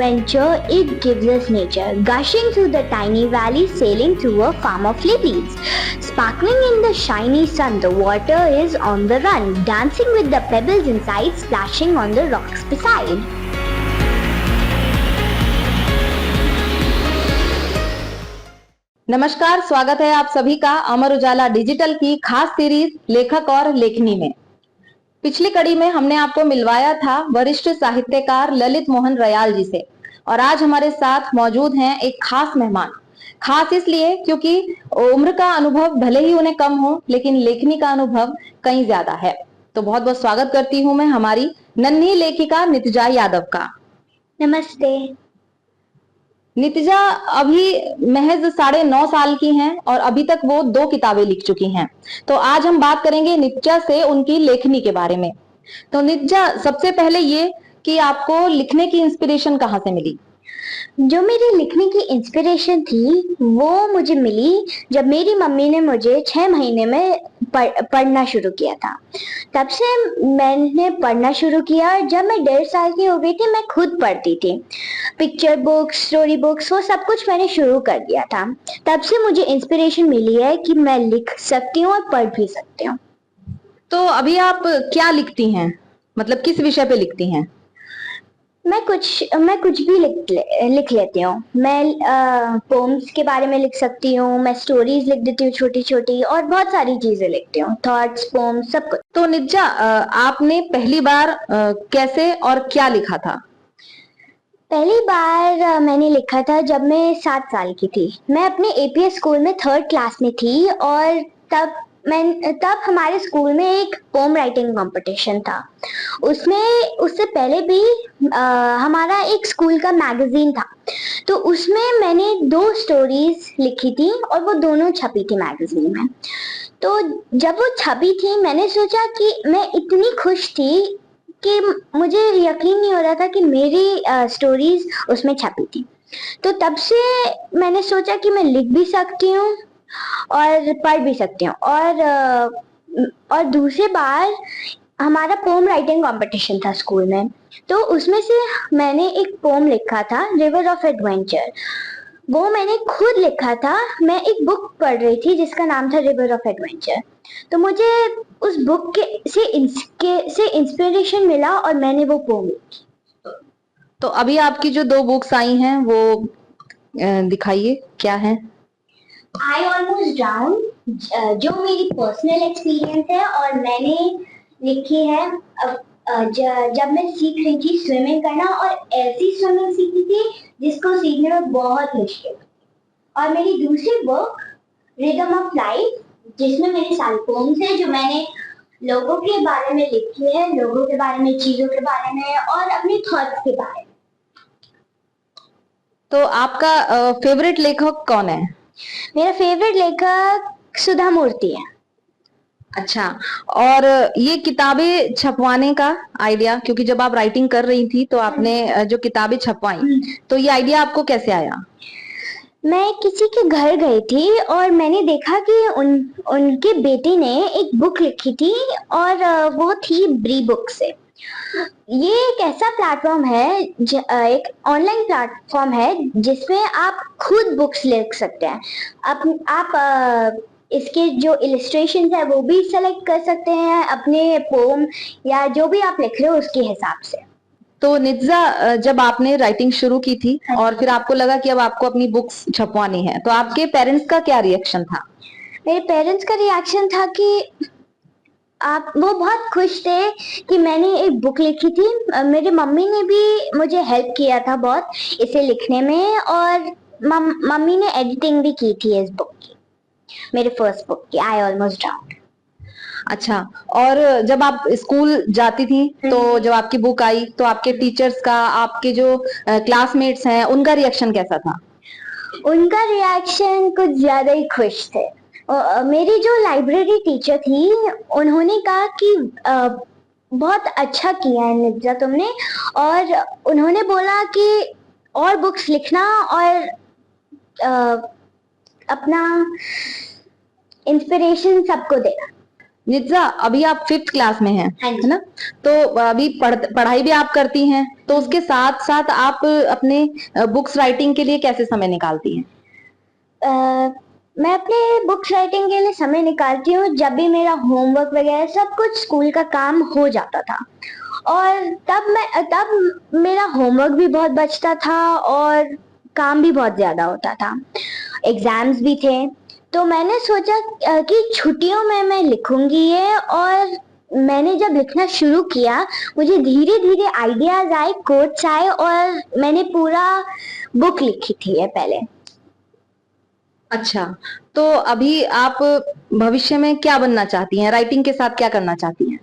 adventure it gives us nature, gushing through the tiny valley, sailing through a farm of lilies. Sparkling in the shiny sun, the water is on the run, dancing with the pebbles inside, splashing on the rocks beside. नमस्कार, स्वागत है आप सभी का Amar Ujala digital की खास series लेखक और लेखनी में। पिछली कड़ी में हमने आपको मिलवाया था वरिष्ठ साहित्यकार ललित मोहन रयाल जी से, और आज हमारे साथ मौजूद हैं एक खास मेहमान। खास इसलिए क्योंकि उम्र का अनुभव भले ही उन्हें कम हो, लेकिन लेखनी का अनुभव कहीं ज्यादा है। तो बहुत बहुत स्वागत करती हूं मैं हमारी नन्ही लेखिका नितिजा यादव का। नमस्ते। नितिजा अभी महज 9.5 साल की हैं और अभी तक वो 2 किताबें लिख चुकी हैं। तो आज हम बात करेंगे नितिजा से उनकी लेखनी के बारे में। तो नितिजा, सबसे पहले ये कि आपको लिखने की इंस्पिरेशन कहाँ से मिली? जो मेरी लिखने की इंस्पिरेशन थी वो मुझे मिली जब मेरी मम्मी ने मुझे 6 महीने में पढ़ना शुरू किया था। तब से मैंने पढ़ना शुरू किया। जब मैं 1.5 साल की हो गई थी मैं खुद पढ़ती थी। पिक्चर बुक्स, स्टोरी बुक्स, वो सब कुछ मैंने शुरू कर दिया था। तब से मुझे इंस्पिरेशन मिली है कि मैं लिख सकती हूँ और पढ़ भी सकती हूँ। तो अभी आप क्या लिखती हैं, मतलब किस विषय पे लिखती हैं? मैं कुछ भी लिख लेती हूँ। मैं पोम्स के बारे में लिख सकती हूँ, मैं स्टोरीज लिख देती हूँ छोटी छोटी, और बहुत सारी चीजें लिखती हूँ, थॉट्स, पोम्स, सब कुछ। तो नितिजा, आपने पहली बार कैसे और क्या लिखा था? पहली बार मैंने लिखा था जब मैं 7 साल की थी। मैं अपने एपीएस स्कूल में 3rd क्लास में थी, और तब हमारे स्कूल में एक पोम राइटिंग कंपटीशन था। उससे पहले भी हमारा एक स्कूल का मैगजीन था, तो उसमें मैंने 2 स्टोरीज लिखी थी और वो दोनों छपी थी मैगजीन में। तो जब वो छपी थी मैंने सोचा कि मैं इतनी खुश थी कि मुझे यकीन नहीं हो रहा था कि मेरी स्टोरीज उसमें छपी थी। तो तब से मैंने सोचा कि मैं लिख भी सकती हूँ और पढ़ भी सकती हूँ। और दूसरी बार हमारा पोम राइटिंग कंपटीशन था स्कूल में, तो उसमें से मैंने एक पोम लिखा था, रिवर ऑफ एडवेंचर। वो मैंने खुद लिखा था। मैं एक बुक पढ़ रही थी जिसका नाम था रिवर ऑफ एडवेंचर, तो मुझे उस बुक से इंस्पिरेशन मिला और मैंने वो पोम लिखी। तो अभी आपकी जो 2 बुक्स आई हैं वो दिखाइए, क्या है? आई ऑलमोस्ट ड्राउन, जो मेरी पर्सनल एक्सपीरियंस है और मैंने लिखी है जब मैं सीख रही थी स्विमिंग करना, और ऐसी स्विमिंग सीखी थी जिसको सीखने में बहुत मुश्किल। और मेरी दूसरी बुक रिदम ऑफ लाइफ, जिसमें मेरे सारे पोम्स हैं जो मैंने लोगों के बारे में लिखी है, लोगों के बारे में, चीजों के बारे में और अपने थॉट्स के बारे में। तो आपका फेवरेट लेखक कौन है? मेरा फेवरेट लेखक सुधा मूर्ति है। अच्छा, और ये किताबें छपवाने का आइडिया, क्योंकि जब आप राइटिंग कर रही थी तो आपने जो किताबें छपवाई, तो ये आइडिया आपको कैसे आया? मैं किसी के घर गई थी और मैंने देखा कि उनके बेटे ने एक बुक लिखी थी, और वो थी ब्री बुक से। ये एक ऐसा प्लेटफॉर्म है, एक ऑनलाइन प्लेटफॉर्म है जिसमें आप खुद बुक्स लिख सकते हैं। आप इसके जो इलिस्ट्रेशंस है वो भी सेलेक्ट कर सकते हैं अपने पोम या जो भी आप लिख रहे हो उसके हिसाब से। तो नितिजा, जब आपने राइटिंग शुरू की थी और फिर आपको लगा कि अब आपको अपनी बुक्स छपवानी है, तो आपके पेरेंट्स का क्या रिएक्शन था? मेरे पेरेंट्स का रिएक्शन था कि वो बहुत खुश थे कि मैंने एक बुक लिखी थी। मेरी मम्मी ने भी मुझे हेल्प किया था बहुत इसे लिखने में, और मम्मी ने एडिटिंग भी की थी इस बुक की, मेरे फर्स्ट बुक की, आई ऑलमोस्ट ड्राउन्ड। अच्छा, और जब आप स्कूल जाती थी तो जब आपकी बुक आई तो आपके टीचर्स का, आपके जो क्लासमेट्स हैं, उनका रिएक्शन कैसा था? उनका रिएक्शन कुछ ज्यादा ही खुश थे। मेरी जो लाइब्रेरी टीचर थी उन्होंने कहा कि बहुत अच्छा किया है नितिजा तुमने, और उन्होंने बोला कि और बुक्स लिखना और अपना इंस्पिरेशन सबको देना। नित्जा, अभी आप 5th क्लास में हैं, हाँ जी। है ना? तो अभी पढ़ाई भी आप करती हैं, तो उसके साथ साथ आप अपने बुक्स राइटिंग के लिए कैसे समय निकालती हैं? मैं अपने बुक्स राइटिंग के लिए समय निकालती हूँ जब भी मेरा होमवर्क वगैरह सब कुछ स्कूल का काम हो जाता था, और तब मेरा होमवर्क भी बहुत बचता था और काम भी बहुत ज़्यादा होता था, एग्ज़ाम्स भी थे। तो मैंने सोचा कि छुट्टियों में मैं लिखूँगी ये, और मैंने जब लिखना शुरू किया, मुझे धीरे-धीरे आइडियाज़ आए, कोट्स आए, और मैंने पूरा बुक लिखी थी ये पहले। अच्छा, तो अभी आप भविष्य में क्या बनना चाहती हैं? राइटिंग के साथ क्या करना चाहती हैं?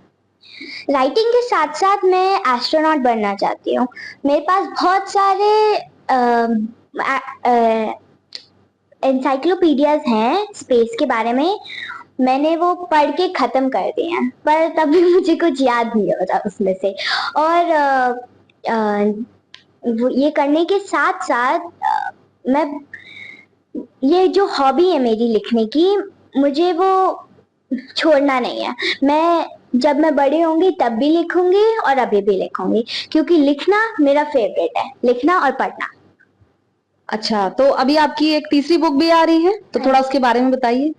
राइटिंग के साथ-साथ मैं एस्ट्रोनॉट बनना चाहती हूँ। मेरे पास बहुत सारे एनसाइक्लोपीडियाज़ हैं स्पेस के बारे में, मैंने वो पढ़ के ख़त्म कर दिए हैं, पर तब भी मुझे कुछ याद नहीं होता उसमें से। और वो ये करने के साथ-साथ मैं ये जो हॉबी है मेरी लिखने की, मुझे वो छोड़ना नहीं है। जब मैं बड़ी होंगी तब भी लिखूँगी और अभी भी लिखूँगी, क्योंकि लिखना मेरा फ़ेवरेट है, लिखना और पढ़ना। अच्छा, तो अभी आपकी एक तीसरी बुक भी आ रही है, तो थोड़ा उसके बारे में बताइए।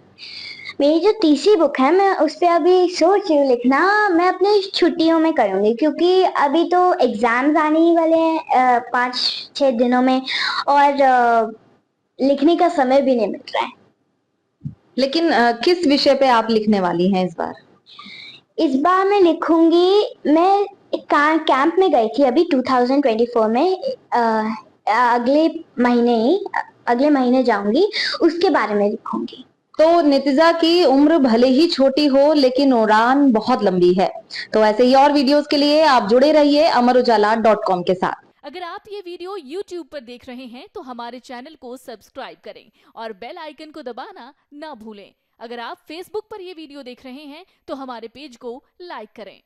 मेरी जो तीसरी बुक है, मैं उस पे अभी सोच रही हूँ लिखना, मैं अपनी छुट्टियों में करूँगी, क्योंकि अभी तो एग्ज़ाम्स आने ही वाले हैं 5-6 दिनों में, और लिखने का समय भी नहीं मिल रहा है। लेकिन किस विषय पे आप लिखने वाली हैं इस बार? इस बार मैं लिखूँगी, मैं एक कैंप में गई थी अभी 2024 में, अगले महीने जाऊँगी, उसके बारे में लिखूँगी। तो नितिजा की उम्र भले ही छोटी हो, लेकिन उड़ान बहुत लंबी है। तो ऐसे ही और वीडियोस के लिए आप जुड़े रहिए amarujala.com के साथ। अगर आप ये वीडियो YouTube पर देख रहे हैं तो हमारे चैनल को सब्सक्राइब करें और बेल आइकन को दबाना ना भूलें। अगर आप Facebook पर ये वीडियो देख रहे हैं तो हमारे पेज को लाइक करें।